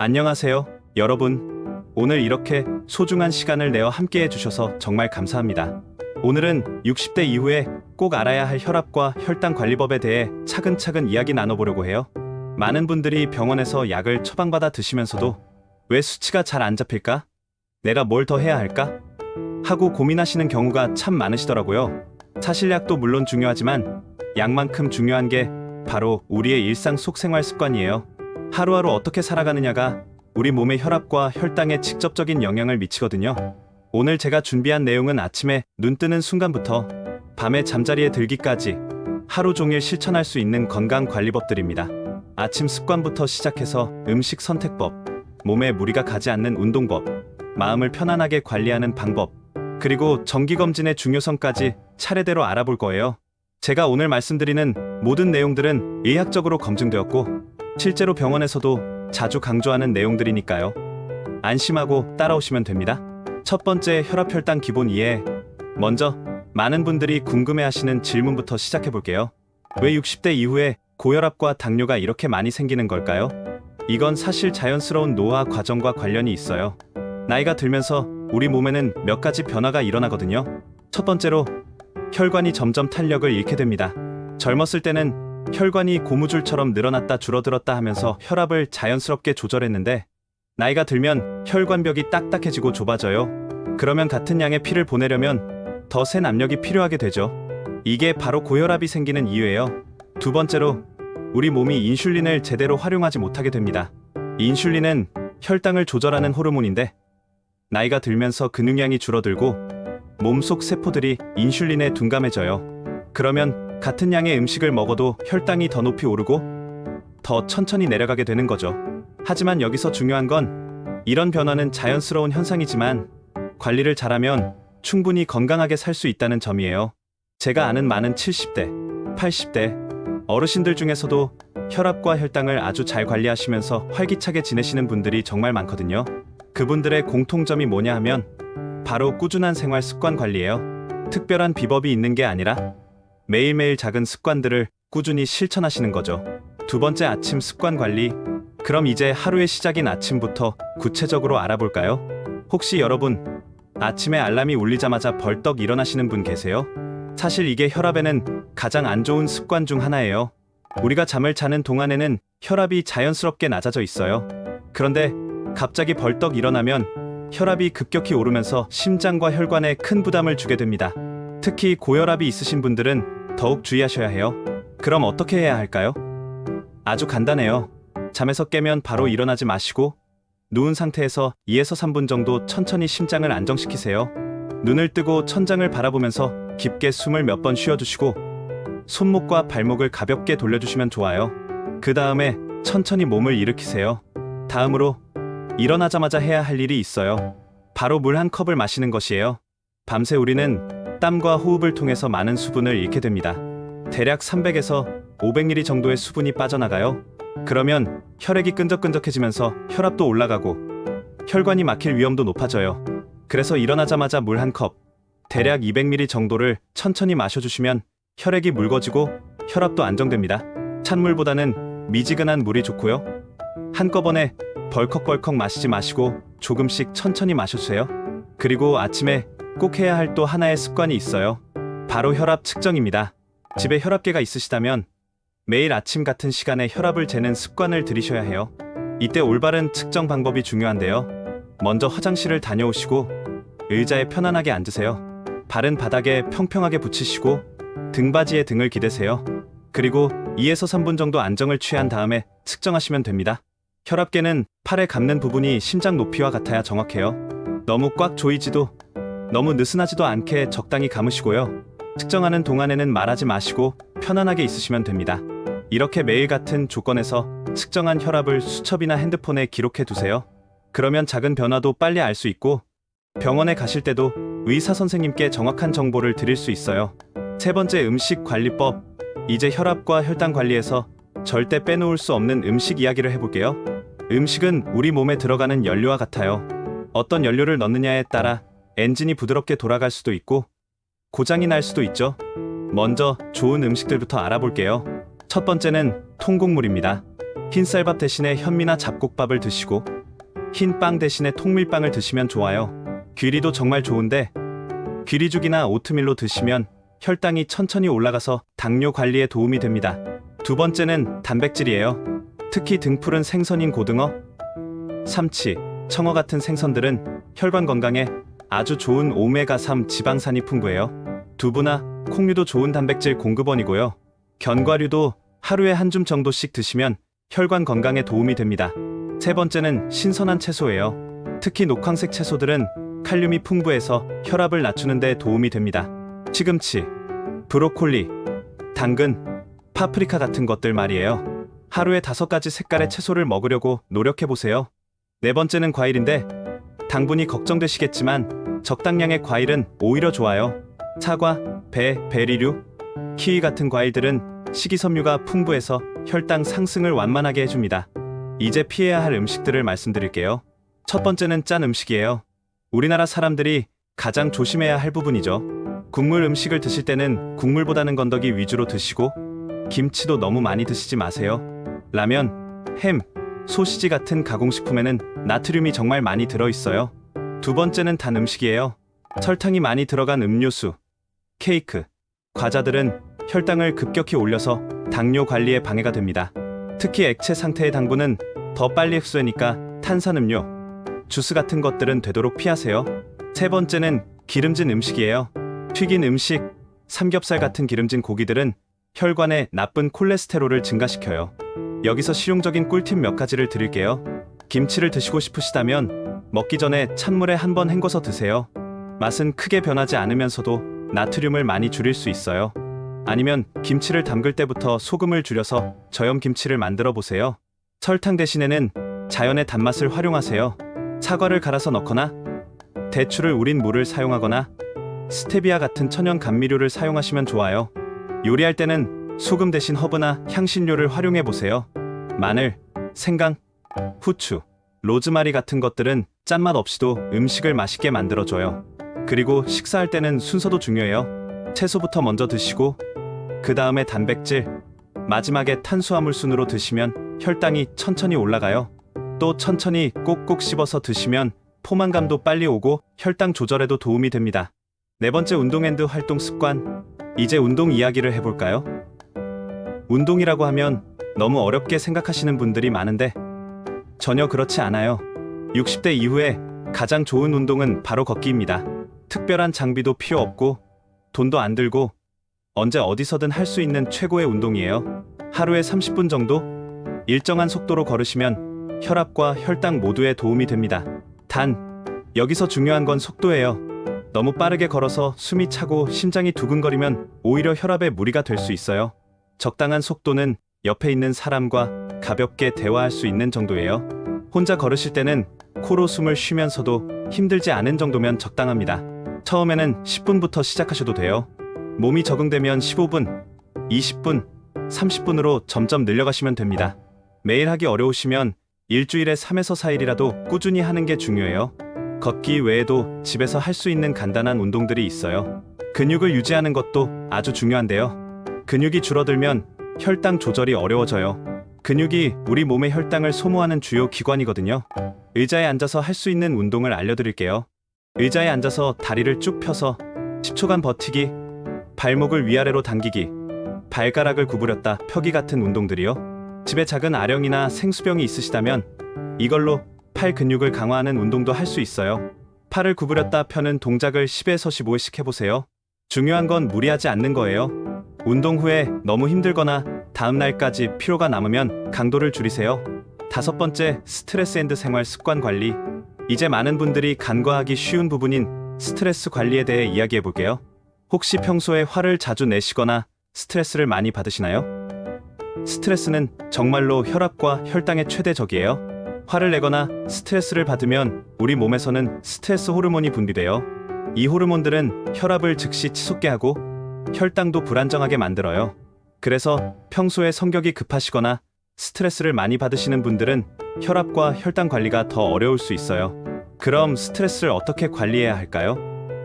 안녕하세요, 여러분. 오늘 이렇게 소중한 시간을 내어 함께 해주셔서 정말 감사합니다. 오늘은 60대 이후에 꼭 알아야 할 혈압과 혈당 관리법에 대해 차근차근 이야기 나눠보려고 해요. 많은 분들이 병원에서 약을 처방받아 드시면서도 왜 수치가 잘 안 잡힐까? 내가 뭘 더 해야 할까? 하고 고민하시는 경우가 참 많으시더라고요. 사실 약도 물론 중요하지만 약만큼 중요한 게 바로 우리의 일상 속 생활 습관이에요. 하루하루 어떻게 살아가느냐가 우리 몸의 혈압과 혈당에 직접적인 영향을 미치거든요. 오늘 제가 준비한 내용은 아침에 눈 뜨는 순간부터 밤에 잠자리에 들기까지 하루 종일 실천할 수 있는 건강 관리법들입니다. 아침 습관부터 시작해서 음식 선택법, 몸에 무리가 가지 않는 운동법, 마음을 편안하게 관리하는 방법, 그리고 정기검진의 중요성까지 차례대로 알아볼 거예요. 제가 오늘 말씀드리는 모든 내용들은 의학적으로 검증되었고 실제로 병원에서도 자주 강조하는 내용들이니까요. 안심하고 따라오시면 됩니다. 첫 번째, 혈압 혈당 기본 이해. 먼저 많은 분들이 궁금해하시는 질문부터 시작해볼게요. 왜 60대 이후에 고혈압과 당뇨가 이렇게 많이 생기는 걸까요? 이건 사실 자연스러운 노화 과정과 관련이 있어요. 나이가 들면서 우리 몸에는 몇 가지 변화가 일어나거든요. 첫 번째로 혈관이 점점 탄력을 잃게 됩니다. 젊었을 때는 혈관이 고무줄처럼 늘어났다 줄어들었다 하면서 혈압을 자연스럽게 조절했는데 나이가 들면 혈관벽이 딱딱해지고 좁아져요. 그러면 같은 양의 피를 보내려면 더 센 압력이 필요하게 되죠. 이게 바로 고혈압이 생기는 이유예요. 두 번째로 우리 몸이 인슐린을 제대로 활용하지 못하게 됩니다. 인슐린은 혈당을 조절하는 호르몬인데 나이가 들면서 근육량이 줄어들고 몸속 세포들이 인슐린에 둔감해져요. 그러면 같은 양의 음식을 먹어도 혈당이 더 높이 오르고 더 천천히 내려가게 되는 거죠. 하지만 여기서 중요한 건 이런 변화는 자연스러운 현상이지만 관리를 잘하면 충분히 건강하게 살 수 있다는 점이에요. 제가 아는 많은 70대, 80대 어르신들 중에서도 혈압과 혈당을 아주 잘 관리하시면서 활기차게 지내시는 분들이 정말 많거든요. 그분들의 공통점이 뭐냐 하면 바로 꾸준한 생활 습관 관리예요. 특별한 비법이 있는 게 아니라 매일매일 작은 습관들을 꾸준히 실천하시는 거죠. 두 번째, 아침 습관 관리. 그럼 이제 하루의 시작인 아침부터 구체적으로 알아볼까요? 혹시 여러분 아침에 알람이 울리자마자 벌떡 일어나시는 분 계세요? 사실 이게 혈압에는 가장 안 좋은 습관 중 하나예요. 우리가 잠을 자는 동안에는 혈압이 자연스럽게 낮아져 있어요. 그런데 갑자기 벌떡 일어나면 혈압이 급격히 오르면서 심장과 혈관에 큰 부담을 주게 됩니다. 특히 고혈압이 있으신 분들은 더욱 주의하셔야 해요. 그럼 어떻게 해야 할까요? 아주 간단해요. 잠에서 깨면 바로 일어나지 마시고 누운 상태에서 2에서 3분 정도 천천히 심장을 안정시키세요. 눈을 뜨고 천장을 바라보면서 깊게 숨을 몇 번 쉬어주시고 손목과 발목을 가볍게 돌려주시면 좋아요. 그 다음에 천천히 몸을 일으키세요. 다음으로 일어나자마자 해야 할 일이 있어요. 바로 물 한 컵을 마시는 것이에요. 밤새 우리는 땀과 호흡을 통해서 많은 수분을 잃게 됩니다. 대략 300에서 500ml 정도의 수분이 빠져나가요. 그러면 혈액이 끈적끈적해지면서 혈압도 올라가고 혈관이 막힐 위험도 높아져요. 그래서 일어나자마자 물 한 컵, 대략 200ml 정도를 천천히 마셔주시면 혈액이 묽어지고 혈압도 안정됩니다. 찬물보다는 미지근한 물이 좋고요. 한꺼번에 벌컥벌컥 마시지 마시고 조금씩 천천히 마셔주세요. 그리고 아침에 꼭 해야 할 또 하나의 습관이 있어요. 바로 혈압 측정입니다. 집에 혈압계가 있으시다면 매일 아침 같은 시간에 혈압을 재는 습관을 들이셔야 해요. 이때 올바른 측정 방법이 중요한데요. 먼저 화장실을 다녀오시고 의자에 편안하게 앉으세요. 발은 바닥에 평평하게 붙이시고 등받이에 등을 기대세요. 그리고 2에서 3분 정도 안정을 취한 다음에 측정하시면 됩니다. 혈압계는 팔에 감는 부분이 심장 높이와 같아야 정확해요. 너무 꽉 조이지도 너무 느슨하지도 않게 적당히 감으시고요. 측정하는 동안에는 말하지 마시고 편안하게 있으시면 됩니다. 이렇게 매일 같은 조건에서 측정한 혈압을 수첩이나 핸드폰에 기록해 두세요. 그러면 작은 변화도 빨리 알 수 있고 병원에 가실 때도 의사 선생님께 정확한 정보를 드릴 수 있어요. 세 번째, 음식 관리법. 이제 혈압과 혈당 관리에서 절대 빼놓을 수 없는 음식 이야기를 해볼게요. 음식은 우리 몸에 들어가는 연료와 같아요. 어떤 연료를 넣느냐에 따라 엔진이 부드럽게 돌아갈 수도 있고 고장이 날 수도 있죠. 먼저 좋은 음식들부터 알아볼게요. 첫 번째는 통곡물입니다. 흰쌀밥 대신에 현미나 잡곡밥을 드시고 흰 빵 대신에 통밀빵을 드시면 좋아요. 귀리도 정말 좋은데 귀리죽이나 오트밀로 드시면 혈당이 천천히 올라가서 당뇨 관리에 도움이 됩니다. 두 번째는 단백질이에요. 특히 등푸른 생선인 고등어, 삼치, 청어 같은 생선들은 혈관 건강에 아주 좋은 오메가3 지방산이 풍부해요. 두부나 콩류도 좋은 단백질 공급원이고요. 견과류도 하루에 한 줌 정도씩 드시면 혈관 건강에 도움이 됩니다. 세 번째는 신선한 채소예요. 특히 녹황색 채소들은 칼륨이 풍부해서 혈압을 낮추는 데 도움이 됩니다. 시금치, 브로콜리, 당근, 파프리카 같은 것들 말이에요. 하루에 5가지 색깔의 채소를 먹으려고 노력해보세요. 네 번째는 과일인데 당분이 걱정되시겠지만 적당량의 과일은 오히려 좋아요. 사과, 배, 베리류, 키위 같은 과일들은 식이섬유가 풍부해서 혈당 상승을 완만하게 해줍니다. 이제 피해야 할 음식들을 말씀드릴게요. 첫 번째는 짠 음식이에요. 우리나라 사람들이 가장 조심해야 할 부분이죠. 국물 음식을 드실 때는 국물보다는 건더기 위주로 드시고 김치도 너무 많이 드시지 마세요. 라면, 햄, 소시지 같은 가공식품에는 나트륨이 정말 많이 들어있어요. 두 번째는 단 음식이에요. 설탕이 많이 들어간 음료수, 케이크, 과자들은 혈당을 급격히 올려서 당뇨 관리에 방해가 됩니다. 특히 액체 상태의 당분은 더 빨리 흡수되니까 탄산음료, 주스 같은 것들은 되도록 피하세요. 세 번째는 기름진 음식이에요. 튀긴 음식, 삼겹살 같은 기름진 고기들은 혈관에 나쁜 콜레스테롤을 증가시켜요. 여기서 실용적인 꿀팁 몇 가지를 드릴게요. 김치를 드시고 싶으시다면 먹기 전에 찬물에 한번 헹궈서 드세요. 맛은 크게 변하지 않으면서도 나트륨을 많이 줄일 수 있어요. 아니면 김치를 담글 때부터 소금을 줄여서 저염 김치를 만들어 보세요. 설탕 대신에는 자연의 단맛을 활용하세요. 사과를 갈아서 넣거나 대추를 우린 물을 사용하거나 스테비아 같은 천연 감미료를 사용하시면 좋아요. 요리할 때는 소금 대신 허브나 향신료를 활용해 보세요. 마늘, 생강, 후추, 로즈마리 같은 것들은 짠맛 없이도 음식을 맛있게 만들어줘요. 그리고 식사할 때는 순서도 중요해요. 채소부터 먼저 드시고 그 다음에 단백질, 마지막에 탄수화물 순으로 드시면 혈당이 천천히 올라가요. 또 천천히 꼭꼭 씹어서 드시면 포만감도 빨리 오고 혈당 조절에도 도움이 됩니다. 네 번째, 운동 앤드 활동 습관. 이제 운동 이야기를 해볼까요? 운동이라고 하면 너무 어렵게 생각하시는 분들이 많은데 전혀 그렇지 않아요. 60대 이후에 가장 좋은 운동은 바로 걷기입니다. 특별한 장비도 필요 없고 돈도 안 들고 언제 어디서든 할 수 있는 최고의 운동이에요. 하루에 30분 정도 일정한 속도로 걸으시면 혈압과 혈당 모두에 도움이 됩니다. 단, 여기서 중요한 건 속도예요. 너무 빠르게 걸어서 숨이 차고 심장이 두근거리면 오히려 혈압에 무리가 될 수 있어요. 적당한 속도는 옆에 있는 사람과 가볍게 대화할 수 있는 정도예요. 혼자 걸으실 때는 코로 숨을 쉬면서도 힘들지 않은 정도면 적당합니다. 처음에는 10분부터 시작하셔도 돼요. 몸이 적응되면 15분, 20분, 30분으로 점점 늘려가시면 됩니다. 매일 하기 어려우시면 일주일에 3에서 4일이라도 꾸준히 하는 게 중요해요. 걷기 외에도 집에서 할 수 있는 간단한 운동들이 있어요. 근육을 유지하는 것도 아주 중요한데요. 근육이 줄어들면 혈당 조절이 어려워져요. 근육이 우리 몸의 혈당을 소모하는 주요 기관이거든요. 의자에 앉아서 할 수 있는 운동을 알려드릴게요. 의자에 앉아서 다리를 쭉 펴서 10초간 버티기, 발목을 위아래로 당기기, 발가락을 구부렸다 펴기 같은 운동들이요. 집에 작은 아령이나 생수병이 있으시다면 이걸로 팔 근육을 강화하는 운동도 할 수 있어요. 팔을 구부렸다 펴는 동작을 10에서 15회씩 해보세요. 중요한 건 무리하지 않는 거예요. 운동 후에 너무 힘들거나 다음 날까지 피로가 남으면 강도를 줄이세요. 다섯 번째, 스트레스 앤드 생활 습관 관리. 이제 많은 분들이 간과하기 쉬운 부분인 스트레스 관리에 대해 이야기해 볼게요. 혹시 평소에 화를 자주 내시거나 스트레스를 많이 받으시나요? 스트레스는 정말로 혈압과 혈당의 최대적이에요. 화를 내거나 스트레스를 받으면 우리 몸에서는 스트레스 호르몬이 분비돼요. 이 호르몬들은 혈압을 즉시 치솟게 하고 혈당도 불안정하게 만들어요. 그래서 평소에 성격이 급하시거나 스트레스를 많이 받으시는 분들은 혈압과 혈당 관리가 더 어려울 수 있어요. 그럼 스트레스를 어떻게 관리해야 할까요?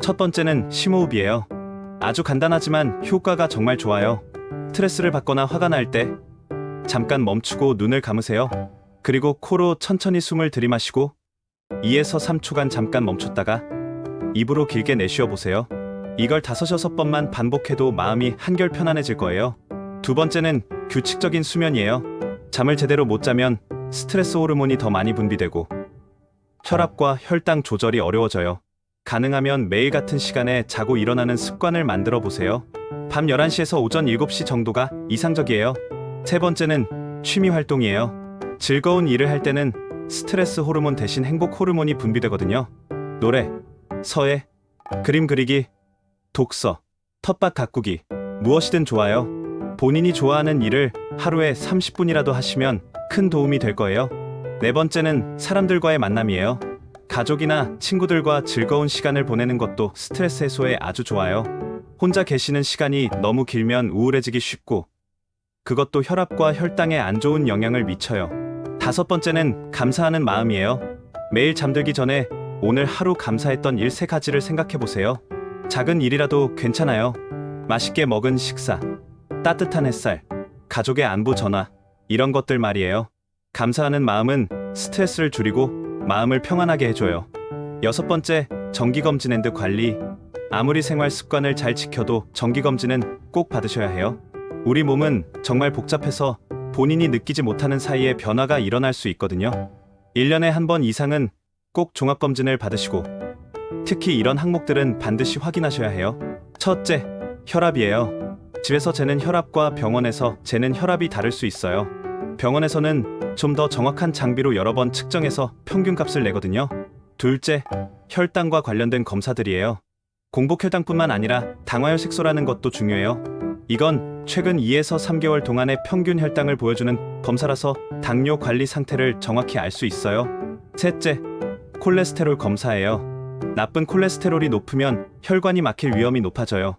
첫 번째는 심호흡이에요. 아주 간단하지만 효과가 정말 좋아요. 스트레스를 받거나 화가 날 때 잠깐 멈추고 눈을 감으세요. 그리고 코로 천천히 숨을 들이마시고 2에서 3초간 잠깐 멈췄다가 입으로 길게 내쉬어 보세요. 이걸 5-6번만 반복해도 마음이 한결 편안해질 거예요. 두 번째는 규칙적인 수면이에요. 잠을 제대로 못 자면 스트레스 호르몬이 더 많이 분비되고 혈압과 혈당 조절이 어려워져요. 가능하면 매일 같은 시간에 자고 일어나는 습관을 만들어 보세요. 밤 11시에서 오전 7시 정도가 이상적이에요. 세 번째는 취미 활동이에요. 즐거운 일을 할 때는 스트레스 호르몬 대신 행복 호르몬이 분비되거든요. 노래, 서예, 그림 그리기, 독서, 텃밭 가꾸기, 무엇이든 좋아요. 본인이 좋아하는 일을 하루에 30분이라도 하시면 큰 도움이 될 거예요. 네 번째는 사람들과의 만남이에요. 가족이나 친구들과 즐거운 시간을 보내는 것도 스트레스 해소에 아주 좋아요. 혼자 계시는 시간이 너무 길면 우울해지기 쉽고 그것도 혈압과 혈당에 안 좋은 영향을 미쳐요. 다섯 번째는 감사하는 마음이에요. 매일 잠들기 전에 오늘 하루 감사했던 일 3가지를 생각해 보세요. 작은 일이라도 괜찮아요. 맛있게 먹은 식사, 따뜻한 햇살, 가족의 안부 전화, 이런 것들 말이에요. 감사하는 마음은 스트레스를 줄이고 마음을 평안하게 해줘요. 여섯 번째, 정기검진 앤드 관리. 아무리 생활 습관을 잘 지켜도 정기검진은 꼭 받으셔야 해요. 우리 몸은 정말 복잡해서 본인이 느끼지 못하는 사이에 변화가 일어날 수 있거든요. 1년에 한 번 이상은 꼭 종합검진을 받으시고 특히 이런 항목들은 반드시 확인하셔야 해요. 첫째, 혈압이에요. 집에서 재는 혈압과 병원에서 재는 혈압이 다를 수 있어요. 병원에서는 좀 더 정확한 장비로 여러 번 측정해서 평균값을 내거든요. 둘째, 혈당과 관련된 검사들이에요. 공복혈당뿐만 아니라 당화혈색소라는 것도 중요해요. 이건 최근 2에서 3개월 동안의 평균 혈당을 보여주는 검사라서 당뇨 관리 상태를 정확히 알 수 있어요. 셋째, 콜레스테롤 검사예요. 나쁜 콜레스테롤이 높으면 혈관이 막힐 위험이 높아져요.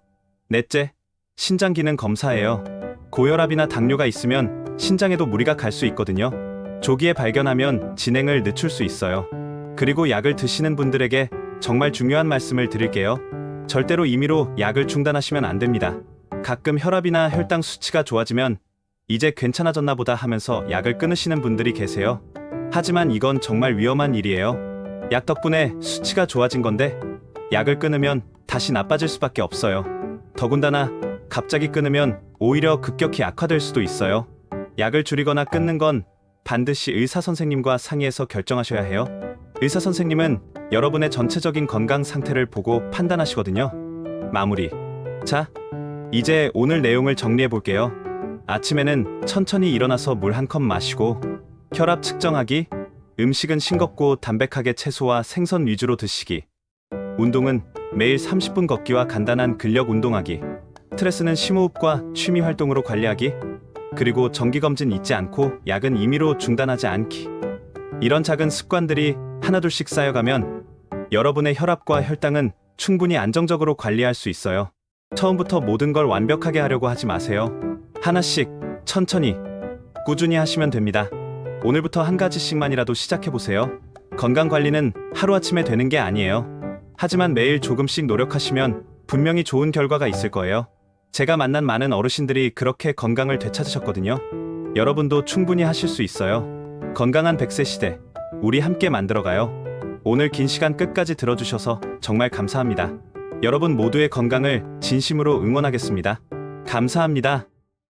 넷째, 신장 기능 검사예요. 고혈압이나 당뇨가 있으면 신장에도 무리가 갈 수 있거든요. 조기에 발견하면 진행을 늦출 수 있어요. 그리고 약을 드시는 분들에게 정말 중요한 말씀을 드릴게요. 절대로 임의로 약을 중단하시면 안 됩니다. 가끔 혈압이나 혈당 수치가 좋아지면 이제 괜찮아졌나 보다 하면서 약을 끊으시는 분들이 계세요. 하지만 이건 정말 위험한 일이에요. 약 덕분에 수치가 좋아진 건데 약을 끊으면 다시 나빠질 수밖에 없어요. 더군다나 갑자기 끊으면 오히려 급격히 악화될 수도 있어요. 약을 줄이거나 끊는 건 반드시 의사 선생님과 상의해서 결정하셔야 해요. 의사 선생님은 여러분의 전체적인 건강 상태를 보고 판단하시거든요. 마무리. 자, 이제 오늘 내용을 정리해 볼게요. 아침에는 천천히 일어나서 물 한 컵 마시고 혈압 측정하기, 음식은 싱겁고 담백하게 채소와 생선 위주로 드시기, 운동은 매일 30분 걷기와 간단한 근력 운동하기, 스트레스는 심호흡과 취미 활동으로 관리하기, 그리고 정기검진 잊지 않고 약은 임의로 중단하지 않기. 이런 작은 습관들이 하나둘씩 쌓여가면 여러분의 혈압과 혈당은 충분히 안정적으로 관리할 수 있어요. 처음부터 모든 걸 완벽하게 하려고 하지 마세요. 하나씩 천천히 꾸준히 하시면 됩니다. 오늘부터 한 가지씩만이라도 시작해보세요. 건강관리는 하루아침에 되는 게 아니에요. 하지만 매일 조금씩 노력하시면 분명히 좋은 결과가 있을 거예요. 제가 만난 많은 어르신들이 그렇게 건강을 되찾으셨거든요. 여러분도 충분히 하실 수 있어요. 건강한 100세 시대, 우리 함께 만들어가요. 오늘 긴 시간 끝까지 들어주셔서 정말 감사합니다. 여러분 모두의 건강을 진심으로 응원하겠습니다. 감사합니다.